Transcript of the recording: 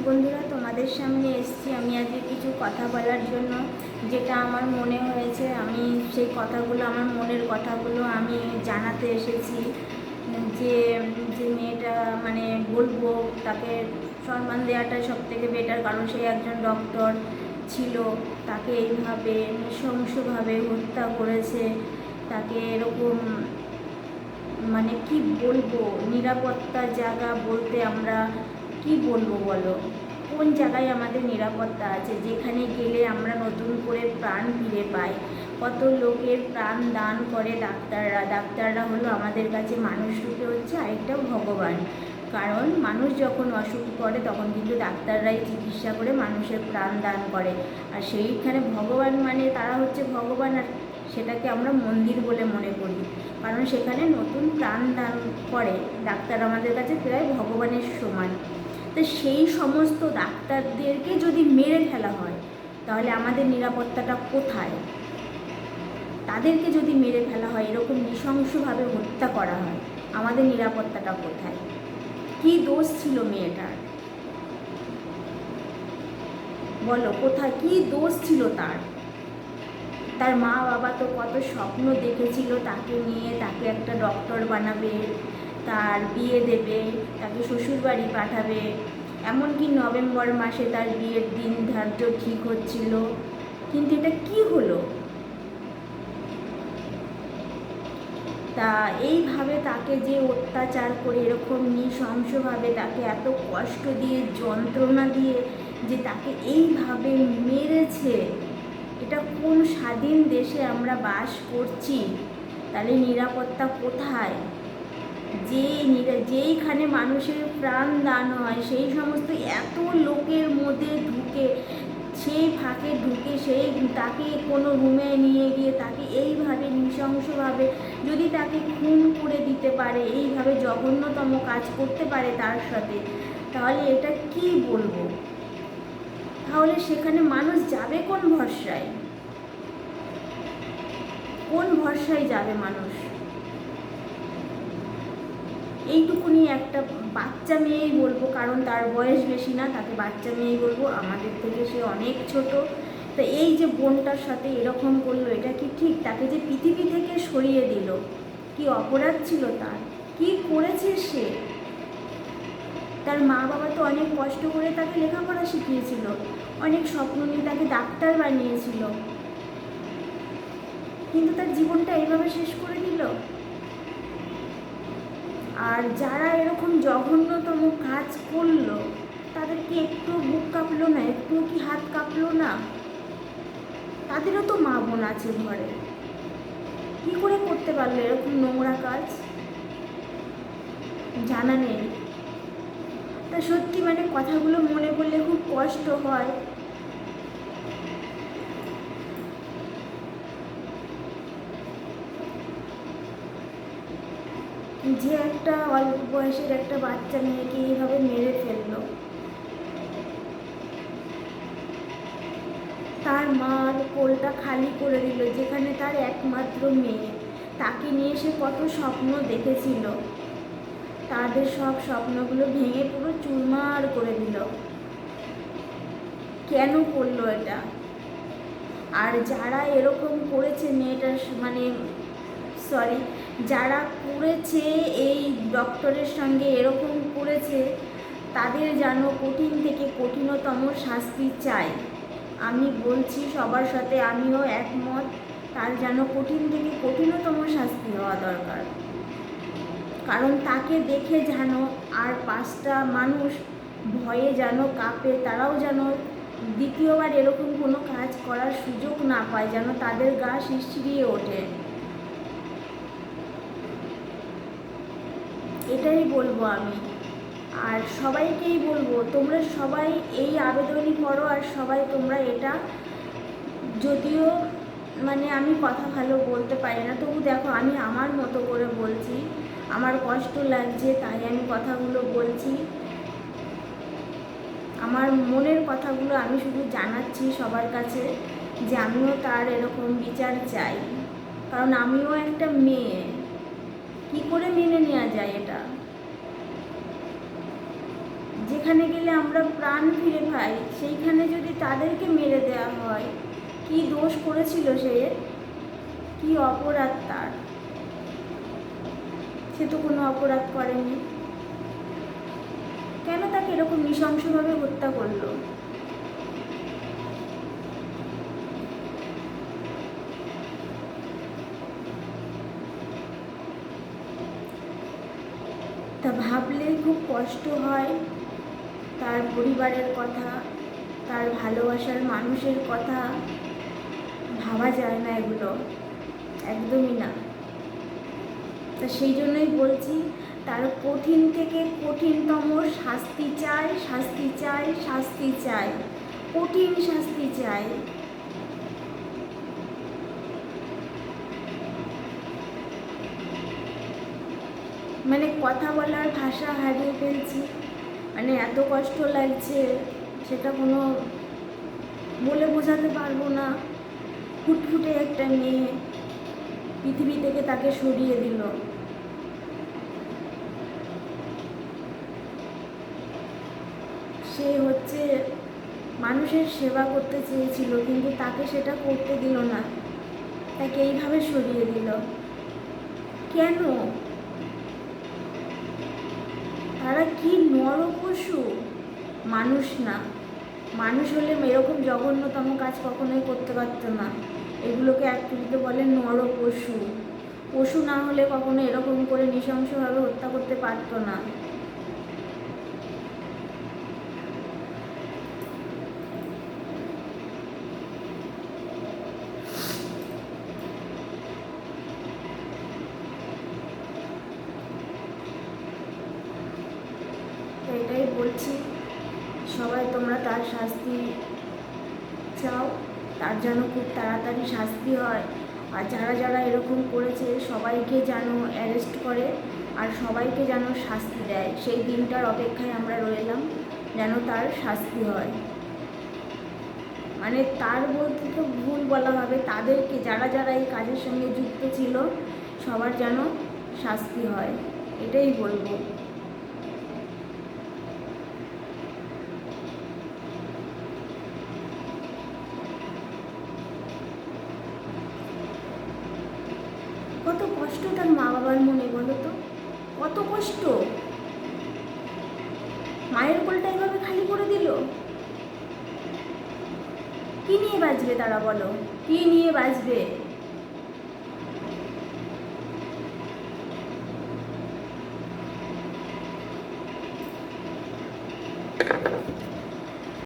বন্ধুরা, তোমাদের সামনে এসেছি আমি আজকে কিছু কথা বলার জন্য। যেটা আমার মনে হয়েছে, আমি সেই কথাগুলো, আমার মনের কথাগুলো আমি জানাতে এসেছি। যে যে মেয়েটা মানে বলবো, তাকে সম্মান দেওয়াটাই সব থেকে বেটার, কারণ সে একজন ডক্টর ছিল। তাকে এইভাবে নৃশংসভাবে হত্যা করেছে। তাকে এরকম মানে কি বলবো, নিরাপত্তার জায়গা বলতে আমরা কি বলবো বলো? কোন জায়গায় আমাদের নিরাপত্তা আছে যেখানে গেলে আমরা নতুন করে প্রাণ ফিরে পাই? কত লোকের প্রাণ দান করে ডাক্তাররা হলো আমাদের কাছে মানুষ রূপে হচ্ছে আরেকটা ভগবান। কারণ মানুষ যখন অসুখ করে তখন কিন্তু ডাক্তাররাই চিকিৎসা করে মানুষের প্রাণ দান করে। আর সেইখানে ভগবান মানে তারা হচ্ছে ভগবান, আর সেটাকে আমরা মন্দির বলে মনে করি, কারণ সেখানে নতুন প্রাণ দান করে। ডাক্তার আমাদের কাছে প্রায় ভগবানের সমান। তো সেই সমস্ত ডাক্তারদেরকে যদি মেরে ফেলা হয় তাহলে আমাদের নিরাপত্তাটা কোথায়? তাদেরকে যদি মেরে ফেলা হয়, এরকম নৃশংসভাবে হত্যা করা হয়, আমাদের নিরাপত্তাটা কোথায়? কি দোষ ছিল মেয়েটার? বলো, কোথায় কি দোষ ছিল তার? তার মা বাবা তো কত স্বপ্ন দেখেছিল তাকে নিয়ে, তাকে একটা ডক্টর বানাবে, তার বিয়ে দেবে, তাকে শ্বশুরবাড়ি পাঠাবে। এমনকি নভেম্বর মাসে তার বিয়ের দিন ধার্য ঠিক হচ্ছিল, কিন্তু এটা কি হলো? তা এইভাবে তাকে যে অত্যাচার করে, এরকম নৃশংসভাবে তাকে এত কষ্ট দিয়ে, যন্ত্রণা দিয়ে যে তাকে এইভাবে মেরেছে, এটা কোন স্বাধীন দেশে আমরা বাস করছি? তাহলে নিরাপত্তা কোথায়? যেইখানে মানুষের প্রাণ দান হয়, সেই সমস্ত এত লোকের মধ্যে ঢুকে, সেই ফাঁকে ঢুকে সেই তাকে কোনো রুমে নিয়ে গিয়ে তাকে এইভাবে নৃশংসভাবে যদি তাকে খুন করে দিতে পারে, এইভাবে জঘন্যতম কাজ করতে পারে তার সাথে, তাহলে এটা কি বলবো? তাহলে সেখানে মানুষ যাবে কোন ভরসায়? কোন ভরসায় যাবে মানুষ? এইটুকুনি একটা বাচ্চা মেয়েই বলবো, কারণ তার বয়স বেশি না, তাকে বাচ্চা মেয়েই বলবো, আমাদের থেকে সে অনেক ছোট। তো এই যে বোনটার সাথে এরকম করলো, এটা কি ঠিক? তাকে যে পৃথিবী থেকে সরিয়ে দিল, কি অপরাধ ছিল তার? কি করেছে সে? তার মা বাবা তো অনেক কষ্ট করে তাকে লেখাপড়া শিখিয়েছিল, অনেক স্বপ্ন নিয়ে তাকে ডাক্তার বানিয়েছিল, কিন্তু তার জীবনটা এইভাবে শেষ করে দিল। আর যারা এরকম জঘন্যতম কাজ করলো, তাদের কি একটু বুক কাঁপলো না? একটু কি হাত কাঁপলো না? তাদেরও তো মা বোন আছে ঘরে, কি করে করতে পারলো এরকম নোংরা কাজ? জানা নেই। তা সত্যি মানে কথাগুলো মনে পড়লে খুব কষ্ট হয়। যে একটা অল্প বয়সের একটা বাচ্চা মেয়েকে এইভাবে মেরে ফেললো, তার মার কোলটা খালি করে দিল, যেখানে তার একমাত্র মেয়ে, তাকে নিয়ে সে কত স্বপ্ন দেখেছিল, তাদের সব স্বপ্নগুলো ভেঙে পুরো চুরমার করে দিল। কেন করলো এটা? আর যারা এরকম করেছে মেয়েটার মানে সরি, যারা করেছে এই ডক্টরের সঙ্গে এরকম করেছে, তাদের যেন কঠিন থেকে কঠিনতম শাস্তি চাই। আমি বলছি সবার সাথে, আমিও একমত, তার যেন কঠিন থেকে কঠিনতম শাস্তি হওয়া দরকার। কারণ তাকে দেখে যেন আর 5টা মানুষ ভয়ে যেন কাঁপে, তারাও যেন দ্বিতীয়বার এরকম কোনো কাজ করার সুযোগ না পায়, যেন তাদের গা শিরশিরিয়ে ওঠে। এটাই বলবো আমি। আর সবাইকেই বলবো, তোমরা সবাই এই আবেদনই করো, আর সবাই তোমরা এটা, যদিও মানে আমি কথা ভালো বলতে পারি না, তবু দেখো আমি আমার মতো করে বলছি, আমার কষ্ট লাগছে তাই আমি কথাগুলো বলছি, আমার মনের কথাগুলো আমি শুধু জানাচ্ছি সবার কাছে, যে আমিও তার এরকম বিচার চাই। কারণ আমিও একটা মেয়ে, কি করে মেনে নেওয়া যায় এটা? যেখানে গেলে আমরা প্রাণ ফিরে পাই সেইখানে যদি তাদেরকে মেরে দেওয়া হয়, কি দোষ করেছিল সে? কি অপরাধ তার? সে তো কোনো অপরাধ করেনি, কেন তাকে এরকম নৃশংসভাবে হত্যা করলো? তা ভাবলে খুব কষ্ট হয়। তার পরিবারের কথা, তার ভালোবাসার মানুষের কথা ভাবা যায় না, এগুলো একদমই না। তা সেই জন্যই বলছি, তার কঠিন থেকে কঠিনতম শাস্তি চাই, শাস্তি চাই, শাস্তি চাই, কঠিন শাস্তি চাই। মানে কথা বলার ভাষা হারিয়ে ফেলছি, মানে এত কষ্ট লাগছে, সেটা কোনো বলে বোঝাতে পারবো না। ফুটফুটে একটা মেয়ে পৃথিবী থেকে তাকে সরিয়ে দিল। সে হচ্ছে মানুষের সেবা করতে চেয়েছিল, কিন্তু তাকে সেটা করতে দিল না, তাকে এইভাবে সরিয়ে দিল। কেন? তারা কি নরপশু? মানুষ না। মানুষ হলে এরকম জঘন্যতম কাজ কখনোই করতে পারতো না। এগুলোকে অ্যাকচুয়ালিতে বলে নরপশু। পশু না হলে কখনো এরকম করে নৃশংসভাবে হত্যা করতে পারতো না। এটাই বলছি, সবাই তোমরা তার শাস্তি চাও, তার যেন খুব তাড়াতাড়ি শাস্তি হয়। আর যারা যারা এরকম করেছে সবাইকে যেন অ্যারেস্ট করে আর সবাইকে যেন শাস্তি দেয়। সেই দিনটার অপেক্ষায় আমরা রইলাম, যেন তার শাস্তি হয়। মানে তার বলতে তো ভুল বলা হবে, তাদেরকে যারা যারা এই কাজের সঙ্গে যুক্ত ছিল সবার যেন শাস্তি হয়, এটাই বলবো। কত কষ্ট তার মা বাবার মনে, বলো তো, কত কষ্ট। মায়ের কোলটা এভাবে খালি করে দিল। কি নিয়ে বাঁচবে তারা, বলো, কি নিয়ে বাঁচবে?